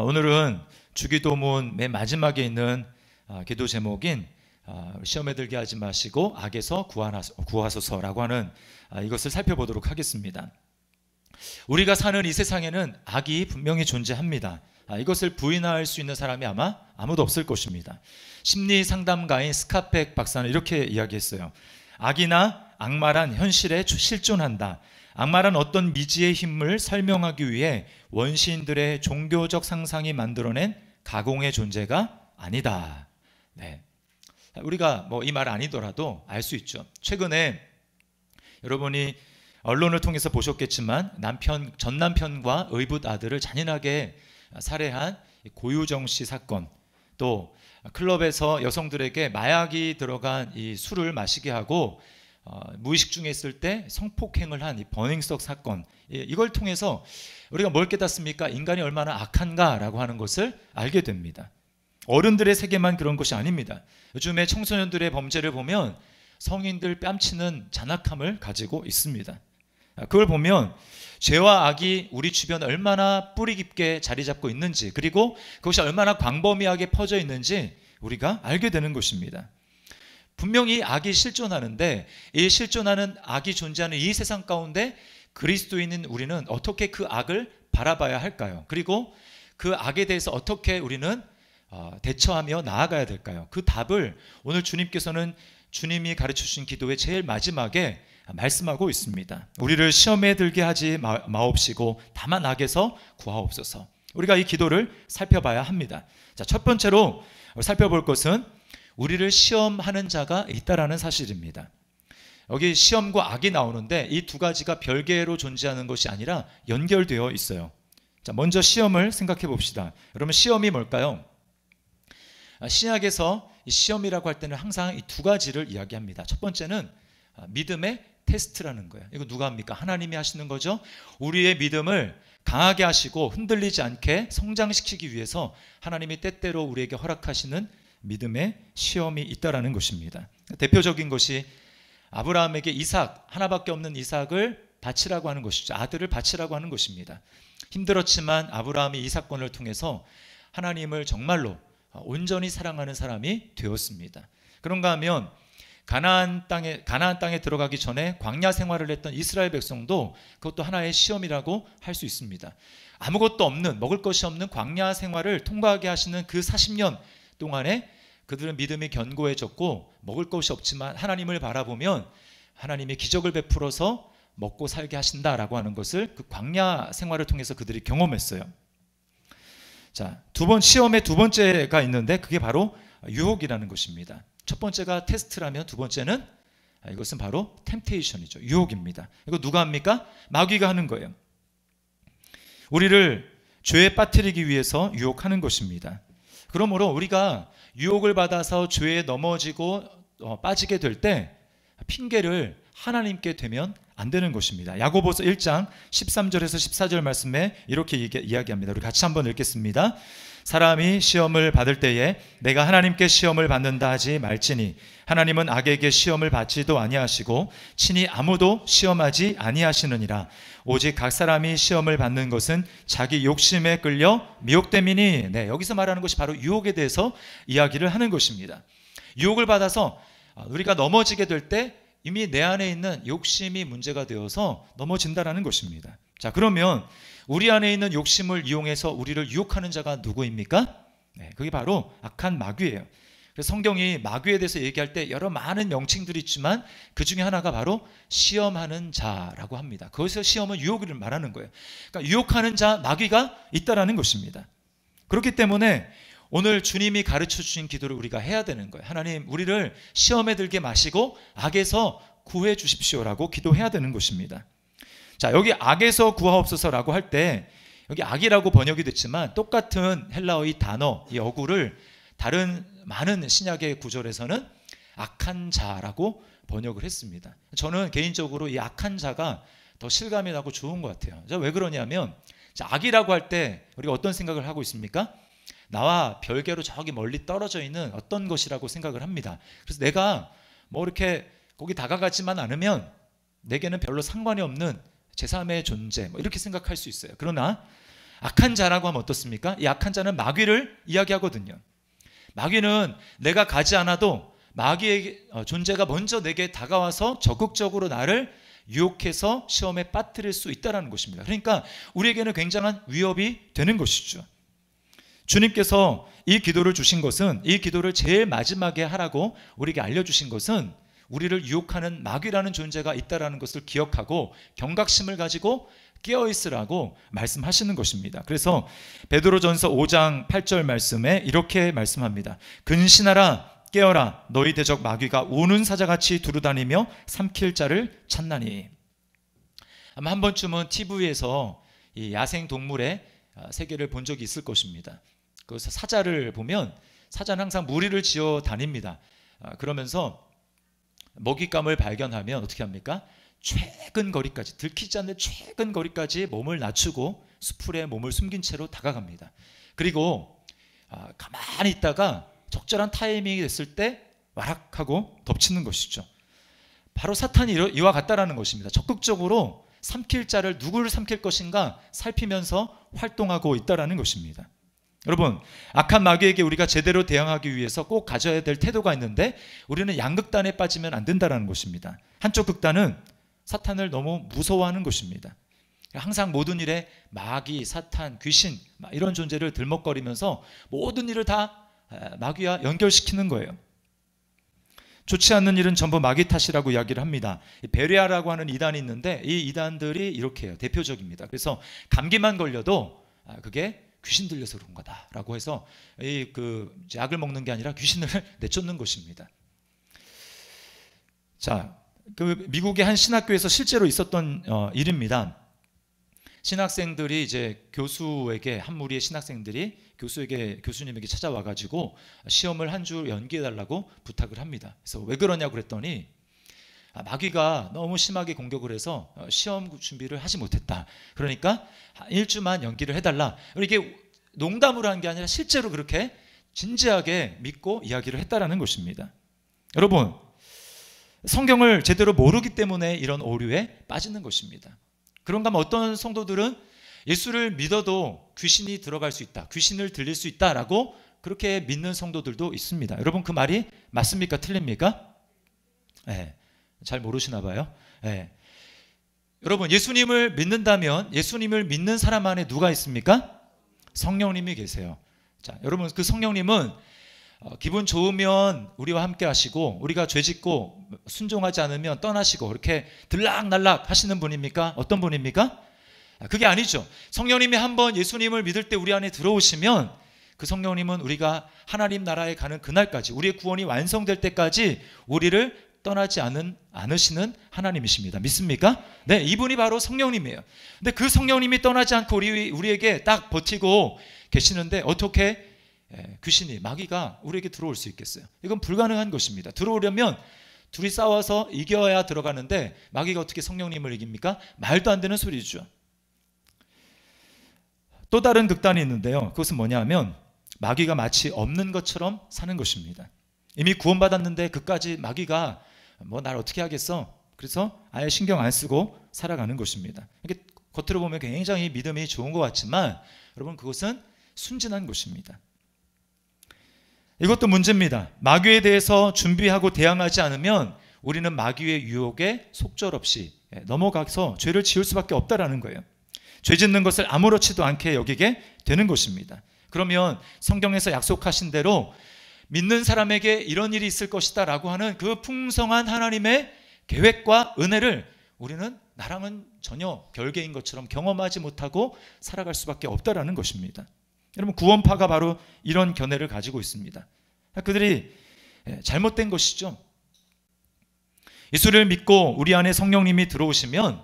오늘은 주기도문 맨 마지막에 있는 기도 제목인 시험에 들게 하지 마시고 악에서 구하소서라고 하는 이것을 살펴보도록 하겠습니다. 우리가 사는 이 세상에는 악이 분명히 존재합니다. 이것을 부인할 수 있는 사람이 아마 아무도 없을 것입니다. 심리 상담가인 스카펙 박사는 이렇게 이야기했어요. 악이나 악마란 현실에 실존한다. 악마란 어떤 미지의 힘을 설명하기 위해 원시인들의 종교적 상상이 만들어낸 가공의 존재가 아니다. 네. 우리가 이 말 아니더라도 알 수 있죠. 최근에 여러분이 언론을 통해서 보셨겠지만 전 남편과 의붓 아들을 잔인하게 살해한 고유정 씨 사건, 또 클럽에서 여성들에게 마약이 들어간 이 술을 마시게 하고 무의식 중에 있을 때 성폭행을 한 이 버닝썬 사건, 이걸 통해서 우리가 뭘 깨닫습니까? 인간이 얼마나 악한가라고 하는 것을 알게 됩니다. 어른들의 세계만 그런 것이 아닙니다. 요즘에 청소년들의 범죄를 보면 성인들 뺨치는 잔악함을 가지고 있습니다. 그걸 보면 죄와 악이 우리 주변에 얼마나 뿌리 깊게 자리 잡고 있는지, 그리고 그것이 얼마나 광범위하게 퍼져 있는지 우리가 알게 되는 것입니다. 분명히 악이 실존하는데, 이 실존하는 악이 존재하는 이 세상 가운데 그리스도인인 우리는 어떻게 그 악을 바라봐야 할까요? 그리고 그 악에 대해서 어떻게 우리는 대처하며 나아가야 될까요? 그 답을 오늘 주님께서는 주님이 가르쳐 주신 기도의 제일 마지막에 말씀하고 있습니다. 우리를 시험에 들게 하지 마옵시고 다만 악에서 구하옵소서. 우리가 이 기도를 살펴봐야 합니다. 자, 첫 번째로 살펴볼 것은 우리를 시험하는 자가 있다라는 사실입니다. 여기 시험과 악이 나오는데 이 두 가지가 별개로 존재하는 것이 아니라 연결되어 있어요. 자, 먼저 시험을 생각해 봅시다. 여러분, 시험이 뭘까요? 신약에서 이 시험이라고 할 때는 항상 이 두 가지를 이야기합니다. 첫 번째는 믿음의 테스트라는 거예요. 이거 누가 합니까? 하나님이 하시는 거죠. 우리의 믿음을 강하게 하시고 흔들리지 않게 성장시키기 위해서 하나님이 때때로 우리에게 허락하시는 믿음의 시험이 있다라는 것입니다. 대표적인 것이 아브라함에게 이삭, 하나밖에 없는 이삭을 바치라고 하는 것이죠. 아들을 바치라고 하는 것입니다. 힘들었지만 아브라함이 이 사건을 통해서 하나님을 정말로 온전히 사랑하는 사람이 되었습니다. 그런가 하면 가나안 땅에 들어가기 전에 광야 생활을 했던 이스라엘 백성도 그것도 하나의 시험이라고 할 수 있습니다. 아무것도 없는, 먹을 것이 없는 광야 생활을 통과하게 하시는 그 40년 동안에 그들은 믿음이 견고해졌고, 먹을 것이 없지만 하나님을 바라보면 하나님이 기적을 베풀어서 먹고 살게 하신다라고 하는 것을 그 광야 생활을 통해서 그들이 경험했어요. 자, 시험의 두 번째가 있는데 그게 바로 유혹이라는 것입니다. 첫 번째가 테스트라면 두 번째는 이것은 바로 템테이션이죠. 유혹입니다. 이거 누가 합니까? 마귀가 하는 거예요. 우리를 죄에 빠뜨리기 위해서 유혹하는 것입니다. 그러므로 우리가 유혹을 받아서 죄에 넘어지고 빠지게 될 때 핑계를 하나님께 대면 안 되는 것입니다. 야고보서 1장 13절에서 14절 말씀에 이렇게 이야기합니다. 우리 같이 한번 읽겠습니다. 사람이 시험을 받을 때에 내가 하나님께 시험을 받는다 하지 말지니 하나님은 악에게 시험을 받지도 아니하시고 친히 아무도 시험하지 아니하시느니라. 오직 각 사람이 시험을 받는 것은 자기 욕심에 끌려 미혹됨이니. 네, 여기서 말하는 것이 바로 유혹에 대해서 이야기를 하는 것입니다. 유혹을 받아서 우리가 넘어지게 될 때 이미 내 안에 있는 욕심이 문제가 되어서 넘어진다라는 것입니다. 자, 그러면 우리 안에 있는 욕심을 이용해서 우리를 유혹하는 자가 누구입니까? 네, 그게 바로 악한 마귀예요. 그래서 성경이 마귀에 대해서 얘기할 때 여러 많은 명칭들이 있지만 그 중에 하나가 바로 시험하는 자라고 합니다. 거기서 시험은 유혹을 말하는 거예요. 그러니까 유혹하는 자, 마귀가 있다라는 것입니다. 그렇기 때문에 오늘 주님이 가르쳐 주신 기도를 우리가 해야 되는 거예요. 하나님, 우리를 시험에 들게 마시고 악에서 구해 주십시오라고 기도해야 되는 것입니다. 자, 여기 악에서 구하옵소서라고 할 때 여기 악이라고 번역이 됐지만 똑같은 헬라어 이 단어, 이 어구를 다른 많은 신약의 구절에서는 악한 자라고 번역을 했습니다. 저는 개인적으로 이 악한 자가 더 실감이 나고 좋은 것 같아요. 왜 그러냐면, 자, 악이라고 할 때 우리가 어떤 생각을 하고 있습니까? 나와 별개로 저기 멀리 떨어져 있는 어떤 것이라고 생각을 합니다. 그래서 내가 이렇게 거기 다가가지만 않으면 내게는 별로 상관이 없는 제3의 존재, 이렇게 생각할 수 있어요. 그러나 악한 자라고 하면 어떻습니까? 이 악한 자는 마귀를 이야기하거든요. 마귀는 내가 가지 않아도 마귀의 존재가 먼저 내게 다가와서 적극적으로 나를 유혹해서 시험에 빠뜨릴 수 있다는 것입니다. 그러니까 우리에게는 굉장한 위협이 되는 것이죠. 주님께서 이 기도를 주신 것은, 이 기도를 제일 마지막에 하라고 우리에게 알려주신 것은 우리를 유혹하는 마귀라는 존재가 있다는 것을 기억하고 경각심을 가지고 깨어있으라고 말씀하시는 것입니다. 그래서 베드로전서 5장 8절 말씀에 이렇게 말씀합니다. 근신하라, 깨어라, 너희 대적 마귀가 우는 사자같이 두루다니며 삼킬 자를 찾나니. 아마 한 번쯤은 TV에서 이 야생 동물의 세계를 본 적이 있을 것입니다. 그래서 사자를 보면 사자는 항상 무리를 지어 다닙니다. 그러면서 먹잇감을 발견하면 어떻게 합니까? 최근 거리까지, 들키지 않는 최근 거리까지 몸을 낮추고 수풀에 몸을 숨긴 채로 다가갑니다. 그리고 가만히 있다가 적절한 타이밍이 됐을 때 와락하고 덮치는 것이죠. 바로 사탄이 이와 같다라는 것입니다. 적극적으로 삼킬 자를, 누구를 삼킬 것인가 살피면서 활동하고 있다라는 것입니다. 여러분, 악한 마귀에게 우리가 제대로 대응하기 위해서 꼭 가져야 될 태도가 있는데 우리는 양극단에 빠지면 안 된다는 것입니다. 한쪽 극단은 사탄을 너무 무서워하는 것입니다. 항상 모든 일에 마귀, 사탄, 귀신 이런 존재를 들먹거리면서 모든 일을 다 마귀와 연결시키는 거예요. 좋지 않는 일은 전부 마귀 탓이라고 이야기를 합니다. 베레아라고 하는 이단이 있는데 이 이단들이 이렇게 해요. 대표적입니다. 그래서 감기만 걸려도 그게 귀신 들려서 그런 거다라고 해서 약을 먹는 게 아니라 귀신을 내쫓는 것입니다. 자, 미국의 한 신학교에서 실제로 있었던 일입니다. 신학생들이 이제 교수에게, 한 무리의 신학생들이 교수님에게 찾아와가지고 시험을 한 주 연기해달라고 부탁을 합니다. 그래서 왜 그러냐고 그랬더니 마귀가 너무 심하게 공격을 해서 시험 준비를 하지 못했다. 그러니까 일주만 연기를 해달라. 이게 농담으로 한 게 아니라 실제로 그렇게 진지하게 믿고 이야기를 했다라는 것입니다. 여러분, 성경을 제대로 모르기 때문에 이런 오류에 빠지는 것입니다. 그런가 하면 어떤 성도들은 예수를 믿어도 귀신이 들어갈 수 있다, 귀신을 들릴 수 있다라고 그렇게 믿는 성도들도 있습니다. 여러분, 그 말이 맞습니까? 틀립니까? 네, 잘 모르시나 봐요. 네. 여러분, 예수님을 믿는다면 예수님을 믿는 사람 안에 누가 있습니까? 성령님이 계세요. 자, 여러분, 그 성령님은 기분 좋으면 우리와 함께 하시고 우리가 죄짓고 순종하지 않으면 떠나시고 이렇게 들락날락 하시는 분입니까? 어떤 분입니까? 그게 아니죠. 성령님이 한번 예수님을 믿을 때 우리 안에 들어오시면 그 성령님은 우리가 하나님 나라에 가는 그날까지, 우리의 구원이 완성될 때까지 우리를 떠나지 않으시는 하나님이십니다. 믿습니까? 네, 이분이 바로 성령님이에요. 근데 그 성령님이 떠나지 않고 우리에게 딱 버티고 계시는데 어떻게 귀신이, 마귀가 우리에게 들어올 수 있겠어요? 이건 불가능한 것입니다. 들어오려면 둘이 싸워서 이겨야 들어가는데 마귀가 어떻게 성령님을 이깁니까? 말도 안 되는 소리죠. 또 다른 극단이 있는데요. 그것은 뭐냐 하면 마귀가 마치 없는 것처럼 사는 것입니다. 이미 구원받았는데 그까지 마귀가 날 어떻게 하겠어? 그래서 아예 신경 안 쓰고 살아가는 것입니다. 이게 겉으로 보면 굉장히 믿음이 좋은 것 같지만 여러분, 그것은 순진한 것입니다. 이것도 문제입니다. 마귀에 대해서 준비하고 대항하지 않으면 우리는 마귀의 유혹에 속절없이 넘어가서 죄를 지을 수밖에 없다라는 거예요. 죄 짓는 것을 아무렇지도 않게 여기게 되는 것입니다. 그러면 성경에서 약속하신 대로 믿는 사람에게 이런 일이 있을 것이다 라고 하는 그 풍성한 하나님의 계획과 은혜를 우리는 나랑은 전혀 별개인 것처럼 경험하지 못하고 살아갈 수밖에 없다라는 것입니다. 여러분, 구원파가 바로 이런 견해를 가지고 있습니다. 그들이 잘못된 것이죠. 예수를 믿고 우리 안에 성령님이 들어오시면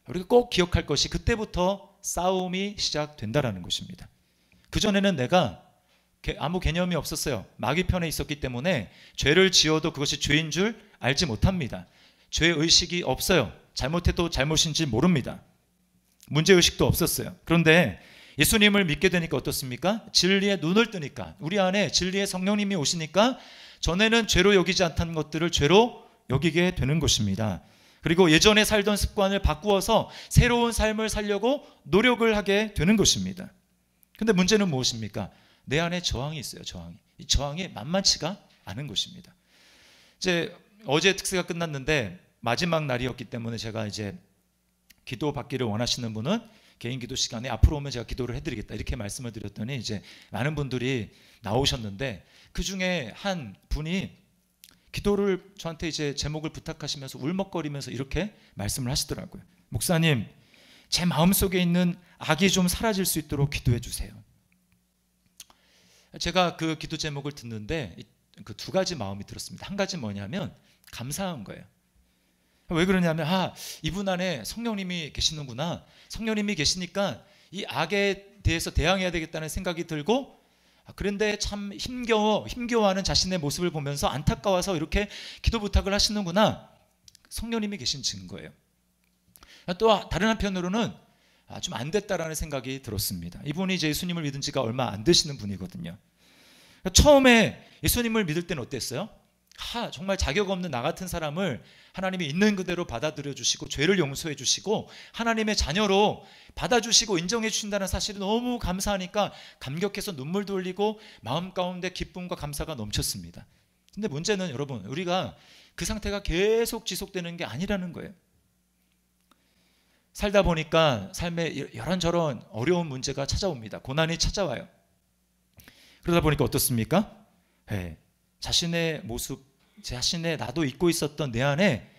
우리가 꼭 기억할 것이 그때부터 싸움이 시작된다라는 것입니다. 그전에는 내가 아무 개념이 없었어요. 마귀 편에 있었기 때문에 죄를 지어도 그것이 죄인 줄 알지 못합니다. 죄의식이 없어요. 잘못해도 잘못인지 모릅니다. 문제의식도 없었어요. 그런데 예수님을 믿게 되니까 어떻습니까? 진리의 눈을 뜨니까, 우리 안에 진리의 성령님이 오시니까 전에는 죄로 여기지 않던 것들을 죄로 여기게 되는 것입니다. 그리고 예전에 살던 습관을 바꾸어서 새로운 삶을 살려고 노력을 하게 되는 것입니다. 근데 문제는 무엇입니까? 내 안에 저항이 있어요. 저항이. 이 저항이 만만치가 않은 것입니다. 이제 어제 특세가 끝났는데 마지막 날이었기 때문에 제가 이제 기도 받기를 원하시는 분은 개인 기도 시간에 앞으로 오면 제가 기도를 해드리겠다 이렇게 말씀을 드렸더니 이제 많은 분들이 나오셨는데 그 중에 한 분이 기도를 저한테 이제 제목을 부탁하시면서 울먹거리면서 이렇게 말씀을 하시더라고요. 목사님, 제 마음속에 있는 악이 좀 사라질 수 있도록 기도해 주세요. 제가 그 기도 제목을 듣는데 그 두 가지 마음이 들었습니다. 한 가지 뭐냐면 감사한 거예요. 왜 그러냐면 이분 안에 성령님이 계시는구나. 성령님이 계시니까 이 악에 대해서 대항해야 되겠다는 생각이 들고 그런데 참 힘겨워하는 자신의 모습을 보면서 안타까워서 이렇게 기도 부탁을 하시는구나. 성령님이 계신 증거예요. 또 다른 한편으로는 좀 안 됐다라는 생각이 들었습니다. 이분이 이제 예수님을 믿은 지가 얼마 안 되시는 분이거든요. 처음에 예수님을 믿을 때는 어땠어요? 정말 자격 없는 나 같은 사람을 하나님이 있는 그대로 받아들여 주시고 죄를 용서해 주시고 하나님의 자녀로 받아주시고 인정해 주신다는 사실이 너무 감사하니까 감격해서 눈물도 흘리고 마음 가운데 기쁨과 감사가 넘쳤습니다. 근데 문제는 여러분, 우리가 그 상태가 계속 지속되는 게 아니라는 거예요. 살다 보니까 삶에 이런저런 어려운 문제가 찾아옵니다. 고난이 찾아와요. 그러다 보니까 어떻습니까? 자신의 모습, 자신의 나도 잊고 있었던 내 안에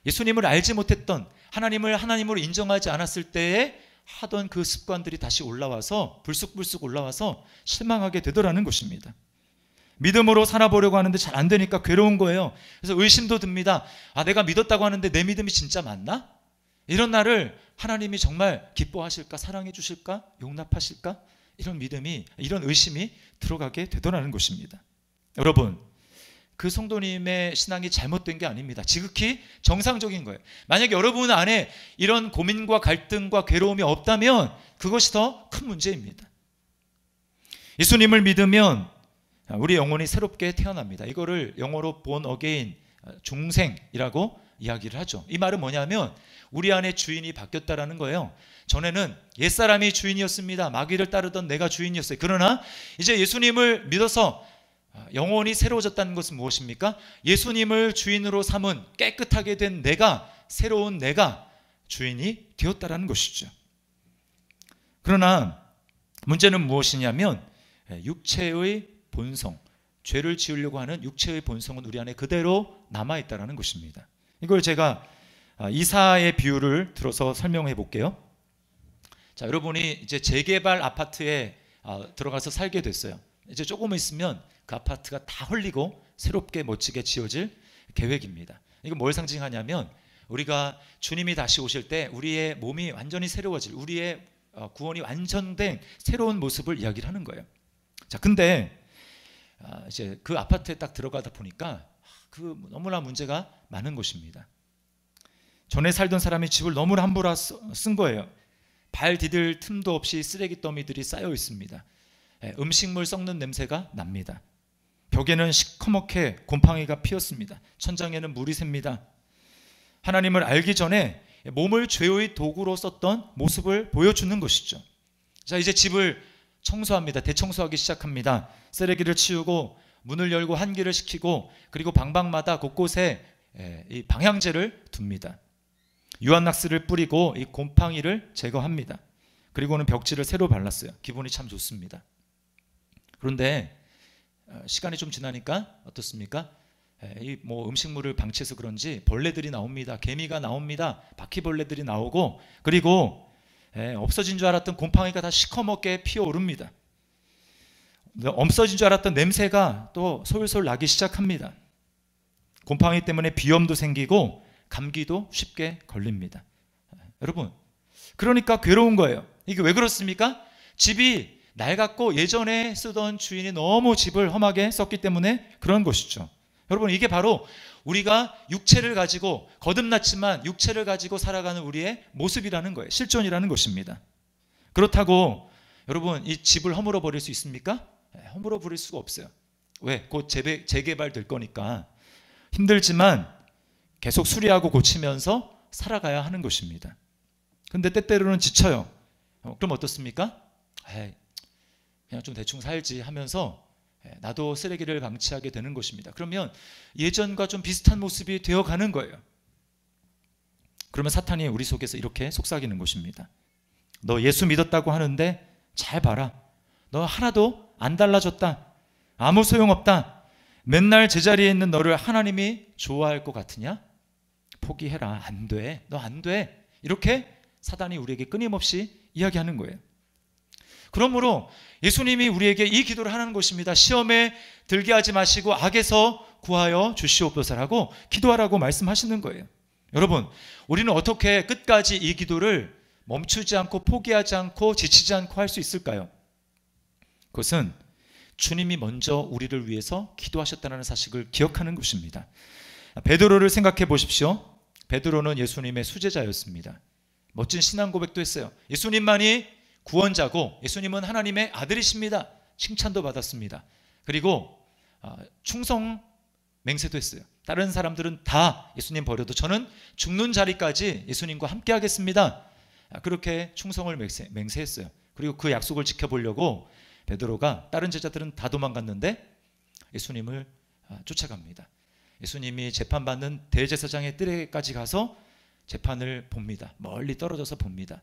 예수님을 알지 못했던 하나님을 하나님으로 인정하지 않았을 때에 하던 그 습관들이 다시 올라와서 불쑥불쑥 올라와서 실망하게 되더라는 것입니다. 믿음으로 살아보려고 하는데 잘 안 되니까 괴로운 거예요. 그래서 의심도 듭니다. 내가 믿었다고 하는데 내 믿음이 진짜 맞나? 이런 나를 하나님이 정말 기뻐하실까? 사랑해 주실까? 용납하실까? 이런 믿음이, 이런 의심이 들어가게 되더라는 것입니다. 여러분, 그 성도님의 신앙이 잘못된 게 아닙니다. 지극히 정상적인 거예요. 만약에 여러분 안에 이런 고민과 갈등과 괴로움이 없다면 그것이 더 큰 문제입니다. 예수님을 믿으면 우리 영혼이 새롭게 태어납니다. 이거를 영어로 born again, 중생이라고 이야기를 하죠. 이 말은 뭐냐면 우리 안에 주인이 바뀌었다라는 거예요. 전에는 옛사람이 주인이었습니다. 마귀를 따르던 내가 주인이었어요. 그러나 이제 예수님을 믿어서 영혼이 새로워졌다는 것은 무엇입니까? 예수님을 주인으로 삼은 깨끗하게 된 내가, 새로운 내가 주인이 되었다라는 것이죠. 그러나 문제는 무엇이냐면 육체의 본성, 죄를 지으려고 하는 육체의 본성은 우리 안에 그대로 남아있다는 것입니다. 이걸 제가 이사의 비유를 들어서 설명해 볼게요. 자, 여러분이 이제 재개발 아파트에 들어가서 살게 됐어요. 이제 조금 있으면 그 아파트가 다 헐리고 새롭게 멋지게 지어질 계획입니다. 이거 뭘 상징하냐면 우리가 주님이 다시 오실 때 우리의 몸이 완전히 새로워질, 우리의 구원이 완전된 새로운 모습을 이야기를 하는 거예요. 자, 근데 이제 그 아파트에 딱 들어가다 보니까 그 너무나 문제가 많은 것입니다. 전에 살던 사람이 집을 너무나 함부로 쓴 거예요. 발 디딜 틈도 없이 쓰레기 더미들이 쌓여 있습니다. 음식물 썩는 냄새가 납니다. 벽에는 시커멓게 곰팡이가 피었습니다. 천장에는 물이 샙니다. 하나님을 알기 전에 몸을 죄의 도구로 썼던 모습을 보여주는 것이죠. 자, 이제 집을 청소합니다. 대청소하기 시작합니다. 쓰레기를 치우고 문을 열고 환기를 시키고 그리고 방방마다 곳곳에 이 방향제를 둡니다. 유한낙스를 뿌리고 이 곰팡이를 제거합니다. 그리고는 벽지를 새로 발랐어요. 기분이 참 좋습니다. 그런데 시간이 좀 지나니까 어떻습니까? 이 음식물을 방치해서 그런지 벌레들이 나옵니다. 개미가 나옵니다. 바퀴벌레들이 나오고 그리고 없어진 줄 알았던 곰팡이가 다 시커멓게 피어오릅니다. 없어진 줄 알았던 냄새가 또 솔솔 나기 시작합니다. 곰팡이 때문에 비염도 생기고 감기도 쉽게 걸립니다. 여러분, 그러니까 괴로운 거예요. 이게 왜 그렇습니까? 집이 낡았고 예전에 쓰던 주인이 너무 집을 험하게 썼기 때문에 그런 것이죠. 여러분, 이게 바로 우리가 육체를 가지고 거듭났지만 육체를 가지고 살아가는 우리의 모습이라는 거예요. 실존이라는 것입니다. 그렇다고 여러분 이 집을 허물어 버릴 수 있습니까? 허물어 버릴 수가 없어요. 왜? 곧 재개발될 거니까. 힘들지만 계속 수리하고 고치면서 살아가야 하는 것입니다. 근데 때때로는 지쳐요. 그럼 어떻습니까? 그냥 좀 대충 살지 하면서 나도 쓰레기를 방치하게 되는 것입니다. 그러면 예전과 좀 비슷한 모습이 되어가는 거예요. 그러면 사탄이 우리 속에서 이렇게 속삭이는 것입니다. 너 예수 믿었다고 하는데 잘 봐라. 너 하나도 안 달라졌다. 아무 소용없다. 맨날 제자리에 있는 너를 하나님이 좋아할 것 같으냐? 포기해라. 안 돼. 너 안 돼. 이렇게 사단이 우리에게 끊임없이 이야기하는 거예요. 그러므로 예수님이 우리에게 이 기도를 하는 것입니다. 시험에 들게 하지 마시고 악에서 구하여 주시옵소서라고 기도하라고 말씀하시는 거예요. 여러분, 우리는 어떻게 끝까지 이 기도를 멈추지 않고 포기하지 않고 지치지 않고 할 수 있을까요? 그것은 주님이 먼저 우리를 위해서 기도하셨다는 사실을 기억하는 것입니다. 베드로를 생각해 보십시오. 베드로는 예수님의 수제자였습니다. 멋진 신앙 고백도 했어요. 예수님만이 구원자고 예수님은 하나님의 아들이십니다. 칭찬도 받았습니다. 그리고 충성 맹세도 했어요. 다른 사람들은 다 예수님 버려도 저는 죽는 자리까지 예수님과 함께 하겠습니다. 그렇게 충성을 맹세했어요. 그리고 그 약속을 지켜보려고 베드로가, 다른 제자들은 다 도망갔는데 예수님을 쫓아갑니다. 예수님이 재판받는 대제사장의 뜰에까지 가서 재판을 봅니다. 멀리 떨어져서 봅니다.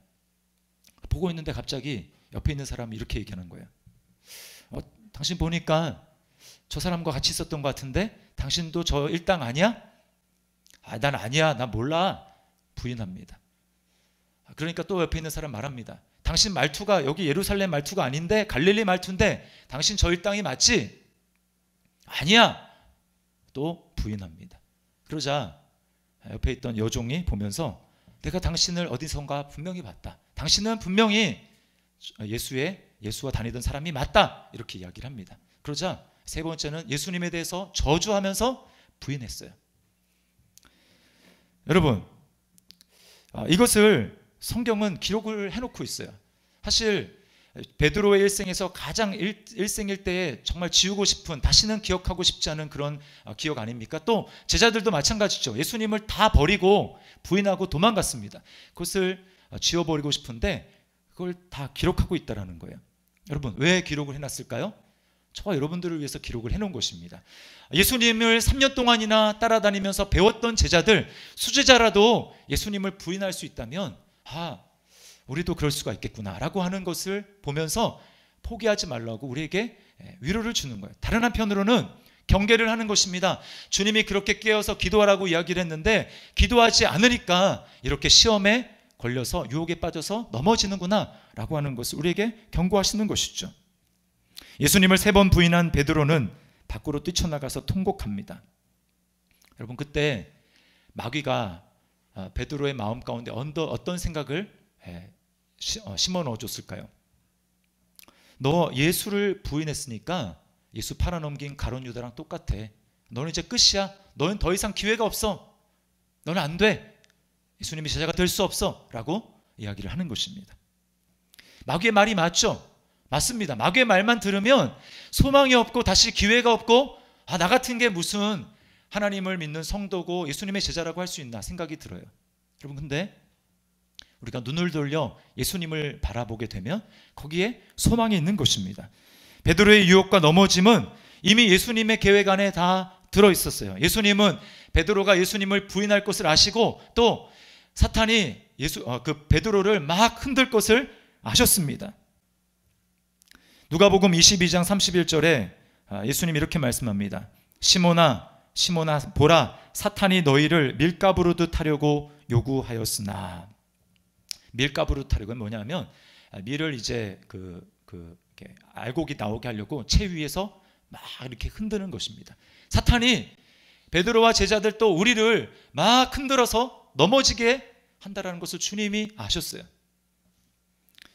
보고 있는데 갑자기 옆에 있는 사람이 이렇게 얘기하는 거예요. 당신 보니까 저 사람과 같이 있었던 것 같은데 당신도 저 일당 아니야? 난 아니야. 난 몰라. 부인합니다. 그러니까 또 옆에 있는 사람 말합니다. 당신 말투가 여기 예루살렘 말투가 아닌데 갈릴리 말투인데 당신 저 일당이 맞지? 아니야. 또 부인합니다. 그러자 옆에 있던 여종이 보면서 내가 당신을 어디선가 분명히 봤다. 당신은 분명히 예수와 다니던 사람이 맞다. 이렇게 이야기를 합니다. 그러자 세 번째는 예수님에 대해서 저주하면서 부인했어요. 여러분, 이것을 성경은 기록을 해놓고 있어요. 사실 베드로의 일생에서 가장 일생일대에 정말 지우고 싶은, 다시는 기억하고 싶지 않은 그런 기억 아닙니까? 또 제자들도 마찬가지죠. 예수님을 다 버리고 부인하고 도망갔습니다. 그것을 지워버리고 싶은데 그걸 다 기록하고 있다는 거예요. 여러분, 왜 기록을 해놨을까요? 저와 여러분들을 위해서 기록을 해놓은 것입니다. 예수님을 3년 동안이나 따라다니면서 배웠던 제자들, 수제자라도 예수님을 부인할 수 있다면 우리도 그럴 수가 있겠구나 라고 하는 것을 보면서 포기하지 말라고 우리에게 위로를 주는 거예요. 다른 한편으로는 경계를 하는 것입니다. 주님이 그렇게 깨어서 기도하라고 이야기를 했는데 기도하지 않으니까 이렇게 시험에 걸려서 유혹에 빠져서 넘어지는구나 라고 하는 것을 우리에게 경고하시는 것이죠. 예수님을 3번 부인한 베드로는 밖으로 뛰쳐나가서 통곡합니다. 여러분, 그때 마귀가 베드로의 마음 가운데 어떤 생각을 심어 넣어줬을까요? 너 예수를 부인했으니까 예수 팔아넘긴 가룟 유다랑 똑같아. 너는 이제 끝이야. 너는 더 이상 기회가 없어. 너는 안 돼. 예수님이 제자가 될 수 없어 라고 이야기를 하는 것입니다. 마귀의 말이 맞죠? 맞습니다. 마귀의 말만 들으면 소망이 없고 다시 기회가 없고 나 같은 게 무슨 하나님을 믿는 성도고 예수님의 제자라고 할 수 있나 생각이 들어요. 여러분, 근데 우리가 눈을 돌려 예수님을 바라보게 되면 거기에 소망이 있는 것입니다. 베드로의 유혹과 넘어짐은 이미 예수님의 계획 안에 다 들어있었어요. 예수님은 베드로가 예수님을 부인할 것을 아시고 또 사탄이 베드로를 막 흔들 것을 아셨습니다. 누가복음 22장 31절에 예수님이 이렇게 말씀합니다. 시몬아 시몬아 보라, 사탄이 너희를 밀가부르듯 하려고 요구하였으나. 밀가부르듯 하려고 뭐냐면 밀을 이제 이렇게 알곡이 나오게 하려고 채 위에서 막 이렇게 흔드는 것입니다. 사탄이 베드로와 제자들 또 우리를 막 흔들어서 넘어지게 한다라는 것을 주님이 아셨어요.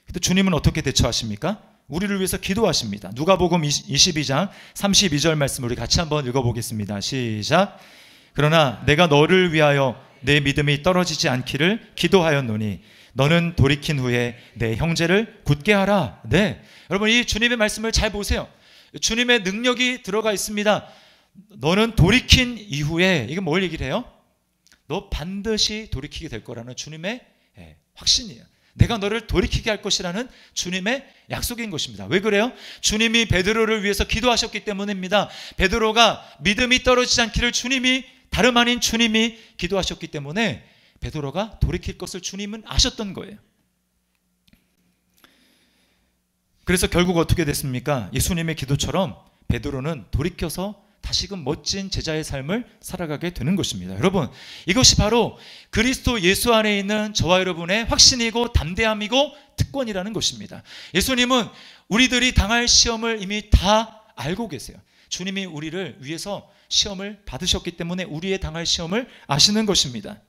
근데 주님은 어떻게 대처하십니까? 우리를 위해서 기도하십니다. 누가복음 22장 32절 말씀 우리 같이 한번 읽어보겠습니다. 시작. 그러나 내가 너를 위하여 내 믿음이 떨어지지 않기를 기도하였노니 너는 돌이킨 후에 내 형제를 굳게 하라. 네, 여러분, 이 주님의 말씀을 잘 보세요. 주님의 능력이 들어가 있습니다. 너는 돌이킨 이후에, 이게 뭘 얘기를 해요? 너 반드시 돌이키게 될 거라는 주님의 확신이에요. 내가 너를 돌이키게 할 것이라는 주님의 약속인 것입니다. 왜 그래요? 주님이 베드로를 위해서 기도하셨기 때문입니다. 베드로가 믿음이 떨어지지 않기를 다름 아닌 주님이 기도하셨기 때문에 베드로가 돌이킬 것을 주님은 아셨던 거예요. 그래서 결국 어떻게 됐습니까? 예수님의 기도처럼 베드로는 돌이켜서 다시금 멋진 제자의 삶을 살아가게 되는 것입니다. 여러분, 이것이 바로 그리스도 예수 안에 있는 저와 여러분의 확신이고 담대함이고 특권이라는 것입니다. 예수님은 우리들이 당할 시험을 이미 다 알고 계세요. 주님이 우리를 위해서 시험을 받으셨기 때문에 우리의 당할 시험을 아시는 것입니다.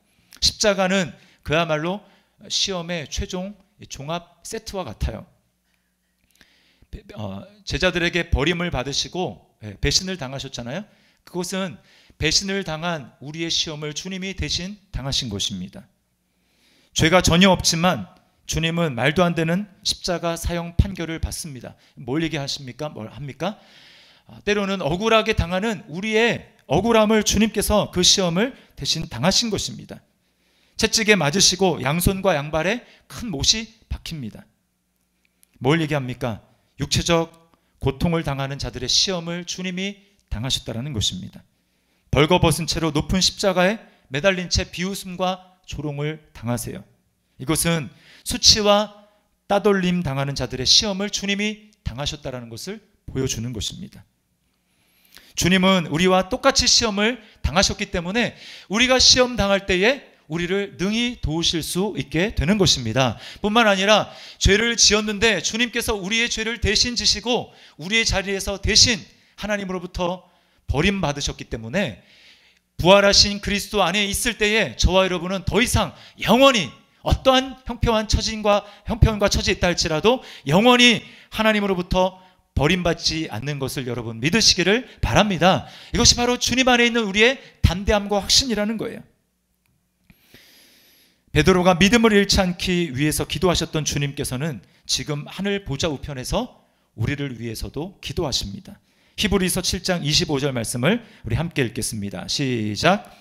십자가는 그야말로 시험의 최종 종합 세트와 같아요. 제자들에게 버림을 받으시고 배신을 당하셨잖아요. 그것은 배신을 당한 우리의 시험을 주님이 대신 당하신 것입니다. 죄가 전혀 없지만 주님은 말도 안 되는 십자가 사형 판결을 받습니다. 뭘 얘기하십니까? 뭘 합니까? 때로는 억울하게 당하는 우리의 억울함을 주님께서 그 시험을 대신 당하신 것입니다. 채찍에 맞으시고 양손과 양발에 큰 못이 박힙니다. 뭘 얘기합니까? 육체적 고통을 당하는 자들의 시험을 주님이 당하셨다는 것입니다. 벌거벗은 채로 높은 십자가에 매달린 채 비웃음과 조롱을 당하세요. 이것은 수치와 따돌림 당하는 자들의 시험을 주님이 당하셨다는 것을 보여주는 것입니다. 주님은 우리와 똑같이 시험을 당하셨기 때문에 우리가 시험 당할 때에 우리를 능히 도우실 수 있게 되는 것입니다. 뿐만 아니라 죄를 지었는데 주님께서 우리의 죄를 대신 지시고 우리의 자리에서 대신 하나님으로부터 버림받으셨기 때문에 부활하신 그리스도 안에 있을 때에 저와 여러분은 더 이상 영원히 어떠한 형편과 처지에 있다 할지라도 영원히 하나님으로부터 버림받지 않는 것을 여러분 믿으시기를 바랍니다. 이것이 바로 주님 안에 있는 우리의 담대함과 확신이라는 거예요. 베드로가 믿음을 잃지 않기 위해서 기도하셨던 주님께서는 지금 하늘 보좌 우편에서 우리를 위해서도 기도하십니다. 히브리서 7장 25절 말씀을 우리 함께 읽겠습니다. 시작.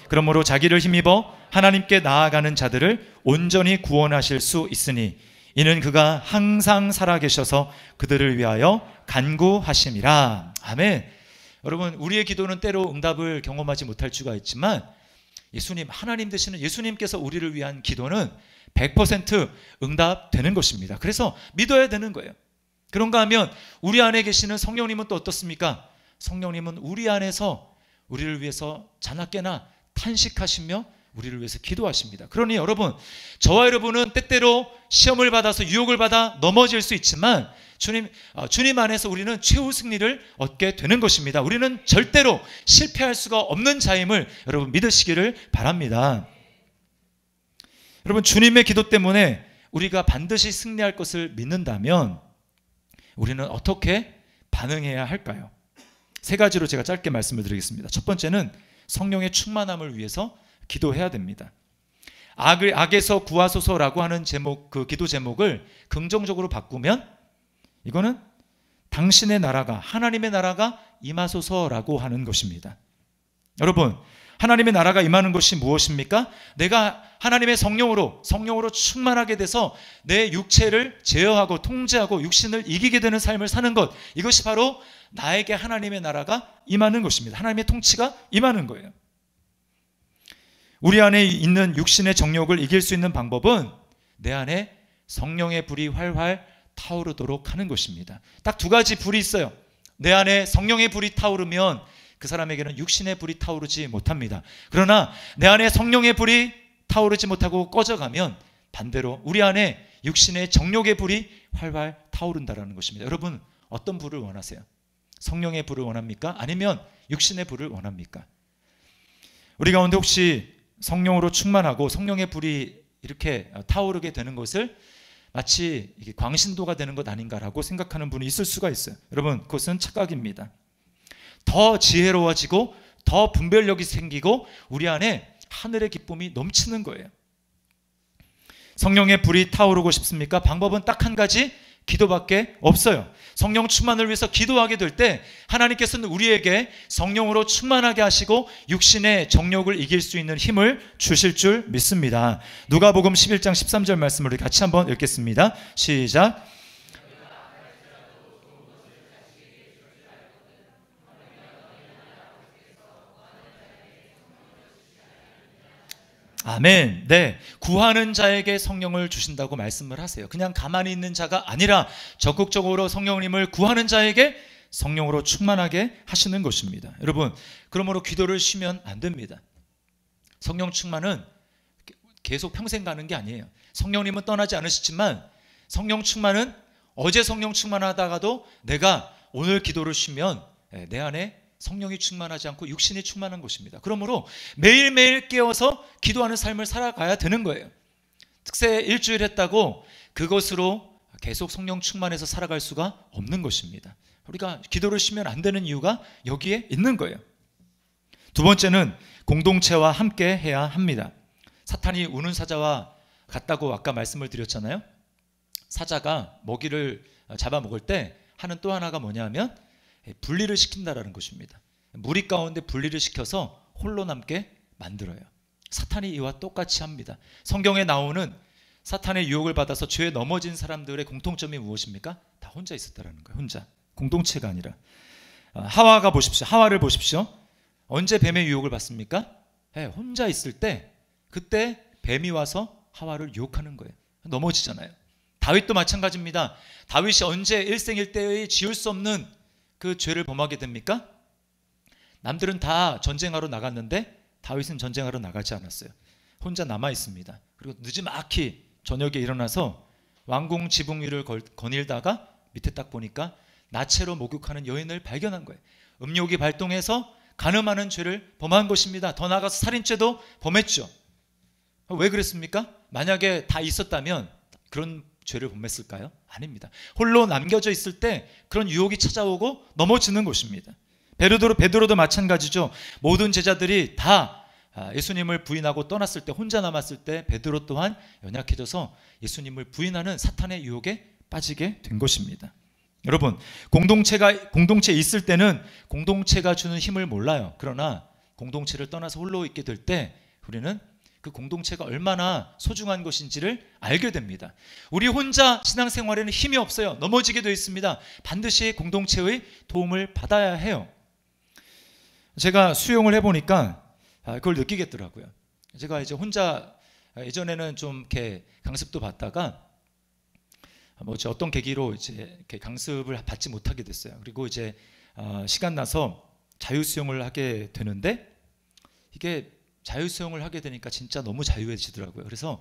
그러므로 자기를 힘입어 하나님께 나아가는 자들을 온전히 구원하실 수 있으니 이는 그가 항상 살아계셔서 그들을 위하여 간구하심이라. 아멘. 여러분, 우리의 기도는 때로 응답을 경험하지 못할 수가 있지만 예수님, 하나님 되시는 예수님께서 우리를 위한 기도는 100% 응답되는 것입니다. 그래서 믿어야 되는 거예요. 그런가 하면 우리 안에 계시는 성령님은 또 어떻습니까? 성령님은 우리 안에서 우리를 위해서 자나깨나 탄식하시며 우리를 위해서 기도하십니다. 그러니 여러분, 저와 여러분은 때때로 시험을 받아서 유혹을 받아 넘어질 수 있지만 주님 안에서 우리는 최후 승리를 얻게 되는 것입니다. 우리는 절대로 실패할 수가 없는 자임을 여러분 믿으시기를 바랍니다. 여러분, 주님의 기도 때문에 우리가 반드시 승리할 것을 믿는다면 우리는 어떻게 반응해야 할까요? 세 가지로 제가 짧게 말씀을 드리겠습니다. 첫 번째는 성령의 충만함을 위해서 기도해야 됩니다. 악에서 구하소서라고 하는 제목, 그 기도 제목을 긍정적으로 바꾸면 이거는 당신의 나라가, 하나님의 나라가 임하소서라고 하는 것입니다. 여러분, 하나님의 나라가 임하는 것이 무엇입니까? 내가 하나님의 성령으로 충만하게 돼서 내 육체를 제어하고 통제하고 육신을 이기게 되는 삶을 사는 것, 이것이 바로 나에게 하나님의 나라가 임하는 것입니다. 하나님의 통치가 임하는 거예요. 우리 안에 있는 육신의 정욕을 이길 수 있는 방법은 내 안에 성령의 불이 활활 타오르도록 하는 것입니다. 딱 두 가지 불이 있어요. 내 안에 성령의 불이 타오르면 그 사람에게는 육신의 불이 타오르지 못합니다. 그러나 내 안에 성령의 불이 타오르지 못하고 꺼져가면 반대로 우리 안에 육신의 정욕의 불이 활활 타오른다는 것입니다. 여러분, 어떤 불을 원하세요? 성령의 불을 원합니까? 아니면 육신의 불을 원합니까? 우리 가운데 혹시 성령으로 충만하고 성령의 불이 이렇게 타오르게 되는 것을 마치 이게 광신도가 되는 것 아닌가라고 생각하는 분이 있을 수가 있어요. 여러분, 그것은 착각입니다. 더 지혜로워지고 더 분별력이 생기고 우리 안에 하늘의 기쁨이 넘치는 거예요. 성령의 불이 타오르고 싶습니까? 방법은 딱 한 가지, 기도밖에 없어요. 성령 충만을 위해서 기도하게 될 때 하나님께서는 우리에게 성령으로 충만하게 하시고 육신의 정욕을 이길 수 있는 힘을 주실 줄 믿습니다. 누가복음 11장 13절 말씀을 우리 같이 한번 읽겠습니다. 시작. 아멘. 네, 구하는 자에게 성령을 주신다고 말씀을 하세요. 그냥 가만히 있는 자가 아니라 적극적으로 성령님을 구하는 자에게 성령으로 충만하게 하시는 것입니다. 여러분, 그러므로 기도를 쉬면 안 됩니다. 성령 충만은 계속 평생 가는 게 아니에요. 성령님은 떠나지 않으시지만 성령 충만은 어제 성령 충만하다가도 내가 오늘 기도를 쉬면 내 안에 성령이 충만하지 않고 육신이 충만한 것입니다. 그러므로 매일매일 깨어서 기도하는 삶을 살아가야 되는 거예요. 특세 일주일 했다고 그것으로 계속 성령 충만해서 살아갈 수가 없는 것입니다. 우리가 기도를 쉬면 안 되는 이유가 여기에 있는 거예요. 두 번째는 공동체와 함께 해야 합니다. 사탄이 우는 사자와 같다고 아까 말씀을 드렸잖아요. 사자가 먹이를 잡아먹을 때 하는 또 하나가 뭐냐면 분리를 시킨다라는 것입니다. 무리 가운데 분리를 시켜서 홀로 남게 만들어요. 사탄이 이와 똑같이 합니다. 성경에 나오는 사탄의 유혹을 받아서 죄에 넘어진 사람들의 공통점이 무엇입니까? 다 혼자 있었다라는 거예요. 혼자. 공동체가 아니라. 하와가 보십시오. 하와를 보십시오. 언제 뱀의 유혹을 받습니까? 혼자 있을 때 그때 뱀이 와서 하와를 유혹하는 거예요. 넘어지잖아요. 다윗도 마찬가지입니다. 다윗이 언제 일생일대에 지을 수 없는 그 죄를 범하게 됩니까? 남들은 다 전쟁하러 나갔는데 다윗은 전쟁하러 나가지 않았어요. 혼자 남아 있습니다. 그리고 늦지막히 저녁에 일어나서 왕궁 지붕 위를 거닐다가 밑에 딱 보니까 나체로 목욕하는 여인을 발견한 거예요. 음욕이 발동해서 간음하는 죄를 범한 것입니다. 더 나아가서 살인죄도 범했죠. 왜 그랬습니까? 만약에 다 있었다면 그런 죄를 범했을까요? 아닙니다. 홀로 남겨져 있을 때 그런 유혹이 찾아오고 넘어지는 것입니다. 베드로도 마찬가지죠. 모든 제자들이 다 예수님을 부인하고 떠났을 때 혼자 남았을 때 베드로 또한 연약해져서 예수님을 부인하는 사탄의 유혹에 빠지게 된 것입니다. 여러분, 공동체에 있을 때는 공동체가 주는 힘을 몰라요. 그러나 공동체를 떠나서 홀로 있게 될 때 우리는 그 공동체가 얼마나 소중한 것인지를 알게 됩니다. 우리 혼자 신앙생활에는 힘이 없어요. 넘어지게 되어 있습니다. 반드시 공동체의 도움을 받아야 해요. 제가 수용을 해보니까 그걸 느끼겠더라고요. 제가 이제 혼자 예전에는 좀 이렇게 강습도 받다가 어떤 계기로 이제 이렇게 강습을 받지 못하게 됐어요. 그리고 이제 시간 나서 자유수용을 하게 되는데 이게 자유수용을 하게 되니까 진짜 너무 자유해지더라고요. 그래서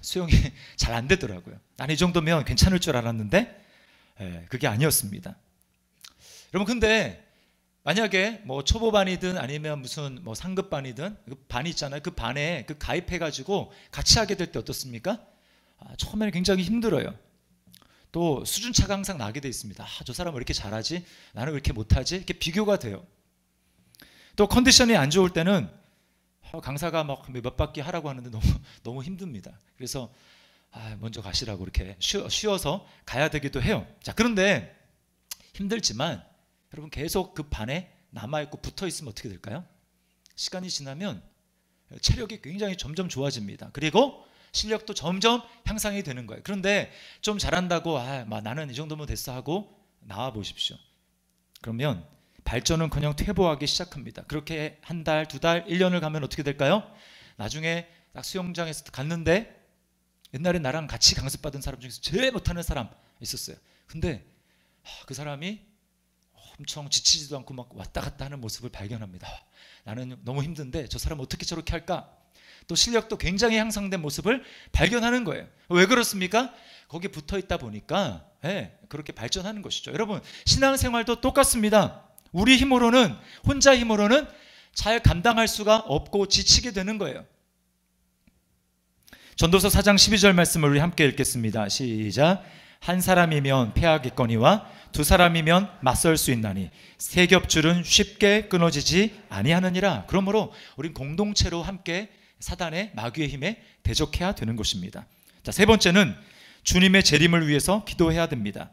수용이 잘 안 되더라고요. 난 이 정도면 괜찮을 줄 알았는데 그게 아니었습니다. 여러분, 근데 만약에 뭐 초보반이든 아니면 무슨 뭐 상급반이든 그 반이 있잖아요. 그 반에 그 가입해가지고 같이 하게 될 때 어떻습니까? 처음에는 굉장히 힘들어요. 또 수준차가 항상 나게 돼 있습니다. 저 사람은 왜 이렇게 잘하지? 나는 왜 이렇게 못하지? 이렇게 비교가 돼요. 또 컨디션이 안 좋을 때는 강사가 막 몇 바퀴 하라고 하는데 너무 힘듭니다. 그래서 먼저 가시라고 이렇게 쉬어서 가야 되기도 해요. 자, 그런데 힘들지만 여러분 계속 그 반에 남아있고 붙어있으면 어떻게 될까요? 시간이 지나면 체력이 굉장히 점점 좋아집니다. 그리고 실력도 점점 향상이 되는 거예요. 그런데 좀 잘한다고 나는 이 정도면 됐어 하고 나와 보십시오. 그러면 발전은커녕 퇴보하기 시작합니다. 그렇게 한 달, 두 달, 1년을 가면 어떻게 될까요? 나중에 딱 수영장에서 갔는데 옛날에 나랑 같이 강습받은 사람 중에서 제일 못하는 사람 있었어요. 근데 그 사람이 엄청 지치지도 않고 막 왔다 갔다 하는 모습을 발견합니다. 나는 너무 힘든데 저 사람 어떻게 저렇게 할까? 또 실력도 굉장히 향상된 모습을 발견하는 거예요. 왜 그렇습니까? 거기 붙어 있다 보니까 그렇게 발전하는 것이죠. 여러분, 신앙생활도 똑같습니다. 우리 힘으로는, 혼자 힘으로는 잘 감당할 수가 없고 지치게 되는 거예요. 전도서 4장 12절 말씀을 우리 함께 읽겠습니다. 시작. 한 사람이면 패하겠거니와 두 사람이면 맞설 수 있나니 세 겹줄은 쉽게 끊어지지 아니하느니라. 그러므로 우린 공동체로 함께 사단의 마귀의 힘에 대적해야 되는 것입니다. 자, 세 번째는 주님의 재림을 위해서 기도해야 됩니다.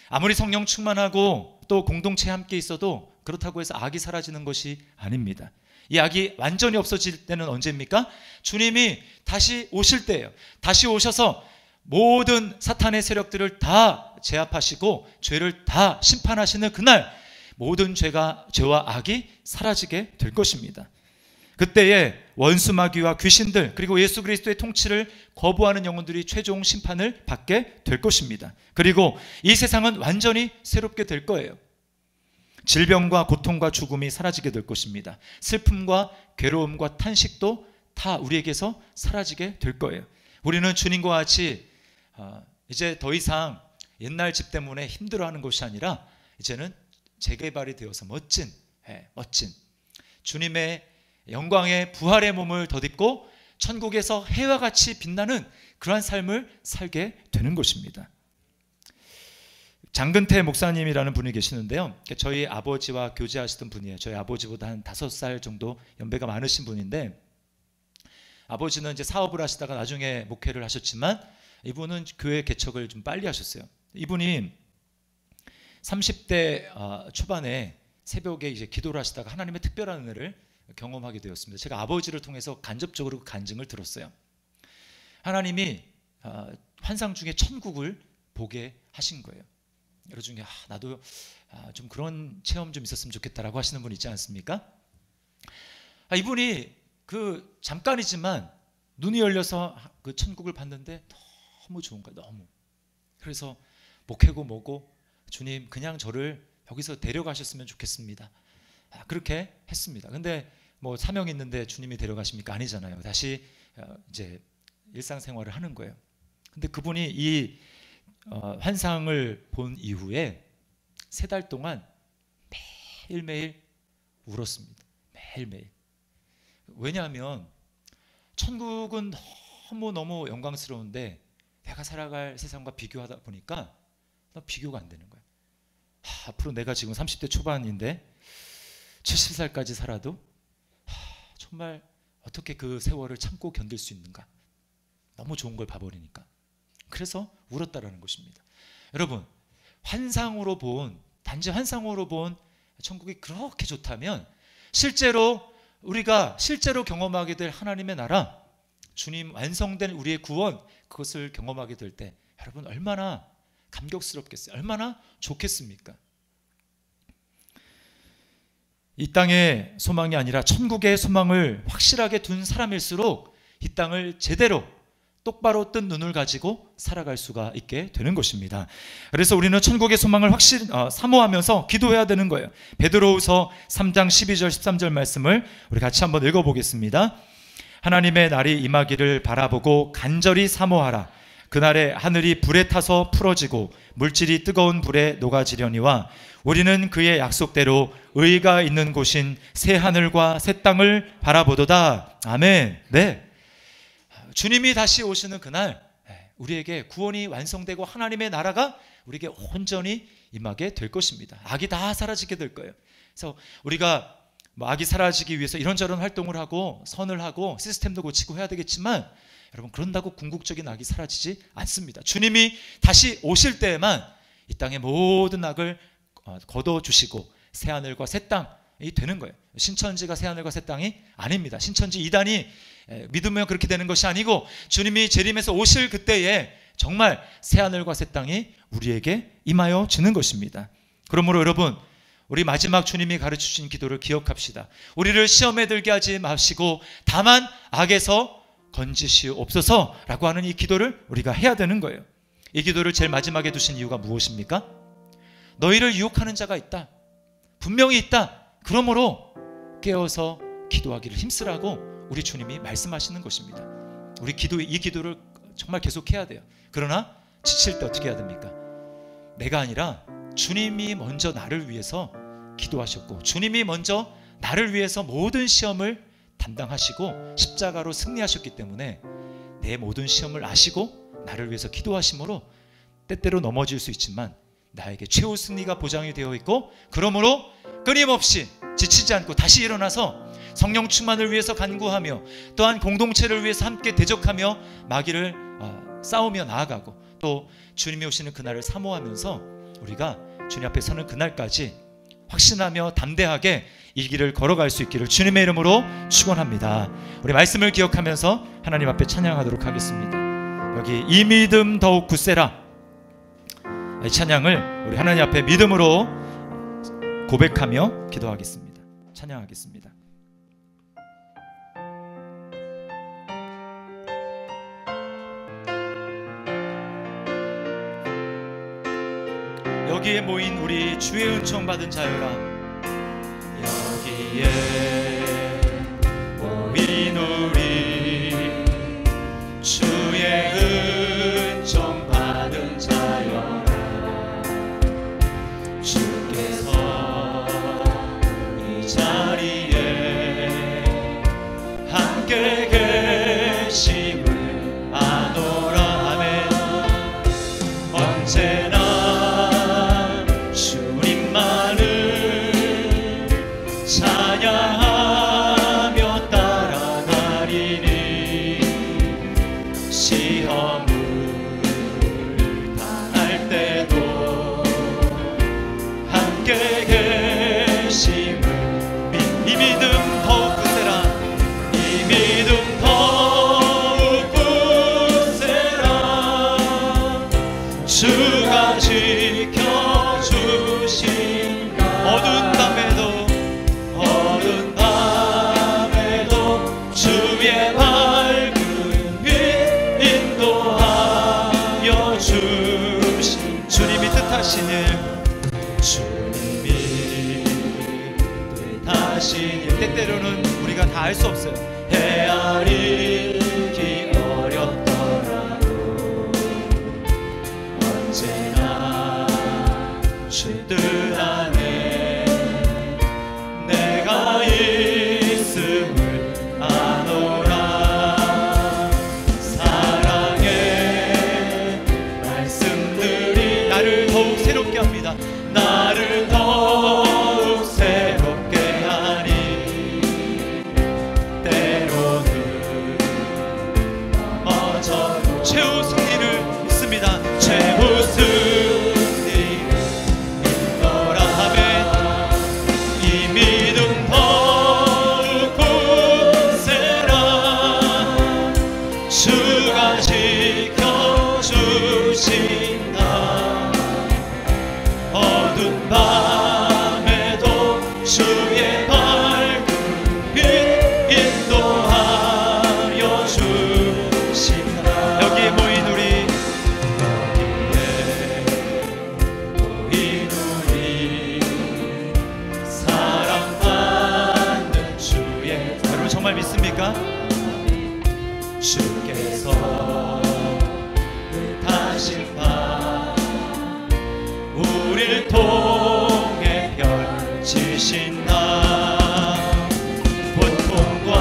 아무리 성령 충만하고 또 공동체에 함께 있어도 그렇다고 해서 악이 사라지는 것이 아닙니다. 이 악이 완전히 없어질 때는 언제입니까? 주님이 다시 오실 때예요. 다시 오셔서 모든 사탄의 세력들을 다 제압하시고 죄를 다 심판하시는 그날 모든 죄와 악이 사라지게 될 것입니다. 그때에 원수 마귀와 귀신들 그리고 예수 그리스도의 통치를 거부하는 영혼들이 최종 심판을 받게 될 것입니다. 그리고 이 세상은 완전히 새롭게 될 거예요. 질병과 고통과 죽음이 사라지게 될 것입니다. 슬픔과 괴로움과 탄식도 다 우리에게서 사라지게 될 거예요. 우리는 주님과 같이 이제 더 이상 옛날 집 때문에 힘들어하는 것이 아니라 이제는 재개발이 되어서 멋진 주님의 영광의 부활의 몸을 덧입고 천국에서 해와 같이 빛나는 그러한 삶을 살게 되는 것입니다. 장근태 목사님이라는 분이 계시는데요, 저희 아버지와 교제하시던 분이에요. 저희 아버지보다 한 5살 정도 연배가 많으신 분인데, 아버지는 이제 사업을 하시다가 나중에 목회를 하셨지만 이분은 교회 개척을 좀 빨리 하셨어요. 이분이 30대 초반에 새벽에 이제 기도를 하시다가 하나님의 특별한 은혜를 경험하게 되었습니다. 제가 아버지를 통해서 간접적으로 그 간증을 들었어요. 하나님이 환상 중에 천국을 보게 하신 거예요. 여러 중에 나도 좀 그런 체험 좀 있었으면 좋겠다라고 하시는 분 있지 않습니까? 이분이 그 잠깐이지만 눈이 열려서 그 천국을 봤는데 너무 좋은 거예요. 너무. 그래서 목회고 뭐고 주님 그냥 저를 여기서 데려가셨으면 좋겠습니다. 그렇게 했습니다. 근데 뭐 사명이 있는데 주님이 데려가십니까? 아니잖아요. 다시 이제 일상생활을 하는 거예요. 근데 그분이 이 환상을 본 이후에 3달 동안 매일매일 울었습니다. 매일매일. 왜냐하면 천국은 너무너무 영광스러운데 내가 살아갈 세상과 비교하다 보니까 비교가 안 되는 거예요. 앞으로 내가 지금 30대 초반인데 70살까지 살아도 정말 어떻게 그 세월을 참고 견딜 수 있는가. 너무 좋은 걸 봐버리니까. 그래서 울었다라는 것입니다. 여러분, 단지 환상으로 본 천국이 그렇게 좋다면 우리가 실제로 경험하게 될 하나님의 나라, 주님 완성된 우리의 구원, 그것을 경험하게 될 때 여러분 얼마나 감격스럽겠어요. 얼마나 좋겠습니까? 이 땅의 소망이 아니라 천국의 소망을 확실하게 둔 사람일수록 이 땅을 제대로 똑바로 뜬 눈을 가지고 살아갈 수가 있게 되는 것입니다. 그래서 우리는 천국의 소망을 확실히 사모하면서 기도해야 되는 거예요. 베드로후서 3장 12절 13절 말씀을 우리 같이 한번 읽어보겠습니다. 하나님의 날이 임하기를 바라보고 간절히 사모하라. 그날에 하늘이 불에 타서 풀어지고 물질이 뜨거운 불에 녹아지려니와 우리는 그의 약속대로 의가 있는 곳인 새 하늘과 새 땅을 바라보도다. 아멘. 네. 주님이 다시 오시는 그날 우리에게 구원이 완성되고 하나님의 나라가 우리에게 온전히 임하게 될 것입니다. 악이 다 사라지게 될 거예요. 그래서 우리가 악이 사라지기 위해서 이런저런 활동을 하고 선을 하고 시스템도 고치고 해야 되겠지만 여러분 그런다고 궁극적인 악이 사라지지 않습니다. 주님이 다시 오실 때에만 이 땅의 모든 악을 걷어주시고 새하늘과 새 땅이 되는 거예요. 신천지가 새하늘과 새 땅이 아닙니다. 신천지 이단이 믿으면 그렇게 되는 것이 아니고 주님이 재림해서 오실 그때에 정말 새하늘과 새 땅이 우리에게 임하여 주는 것입니다. 그러므로 여러분 우리 마지막 주님이 가르치신 기도를 기억합시다. 우리를 시험에 들게 하지 마시고 다만 악에서 건지시옵소서라고 하는 이 기도를 우리가 해야 되는 거예요. 이 기도를 제일 마지막에 두신 이유가 무엇입니까? 너희를 유혹하는 자가 있다. 분명히 있다. 그러므로 깨어서 기도하기를 힘쓰라고 우리 주님이 말씀하시는 것입니다. 우리 이 기도를 정말 계속해야 돼요. 그러나 지칠 때 어떻게 해야 됩니까? 내가 아니라 주님이 먼저 나를 위해서 기도하셨고 주님이 먼저 나를 위해서 모든 시험을 담당하시고 십자가로 승리하셨기 때문에 내 모든 시험을 아시고 나를 위해서 기도하심으로 때때로 넘어질 수 있지만 나에게 최후 승리가 보장이 되어 있고 그러므로 끊임없이 지치지 않고 다시 일어나서 성령 충만을 위해서 간구하며 또한 공동체를 위해서 함께 대적하며 마귀를 싸우며 나아가고 또 주님이 오시는 그날을 사모하면서 우리가 주님 앞에 서는 그날까지 확신하며 담대하게 이 길을 걸어갈 수 있기를 주님의 이름으로 축원합니다. 우리 말씀을 기억하면서 하나님 앞에 찬양하도록 하겠습니다. 여기 이 믿음 더욱 굳세라, 이 찬양을 우리 하나님 앞에 믿음으로 고백하며 기도하겠습니다. 찬양하겠습니다. 여기에 모인 우리 주의 은총 받은 자여라, 여기에 모인 우리 주의 은총 받은 자여라, 주께서 이 자리에 함께 계심을 아노라. 아멘. 언제나 찬양하며 따라가리니 시험을 당할 때도 함께 계심을 이 믿음 더욱 굳세라, 이 믿음 더욱 굳세라, 주가 지켜주신 어두운 밤에도 주의 밝은 빛 인도하여 주신 주님이 뜻하신 일, 주님이 뜻하신 일, 때때로는 우리가 다 알 수 없어요. 헤아리기 어렵더라도 언제나 주 뜻 안에 내가 있음을 아노라. 사랑의 말씀들이 나를 더욱 새롭게 합니다. 나를 더욱 새롭게 하니 때로는 넘어져도 최후 승리를 믿습니다. 최후 승리를 믿노라. 아멘. 이 믿음 더욱 굳세라, 주가 지켜주신다. 어두운 밤에도 주의 밝은 빛 인도하여 주신다. 여기에 모인 우리, 여기에 모인 우리 사랑받는 주의, 여러분 정말 믿습니까? 주께서 뜻하신 바 우리를 통해 펼치신다. 고통과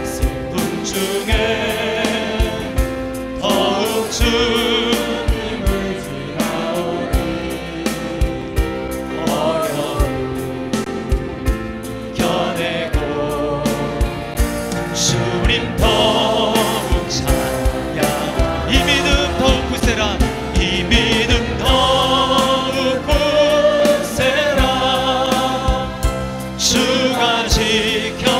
슬픔 중에 더욱 주님을 지나오니 어려움 이겨내고 주님 더욱 찬양. 이 믿음 더욱 굳세라, 이 믿음 더욱 굳세라, 주가 지켜주시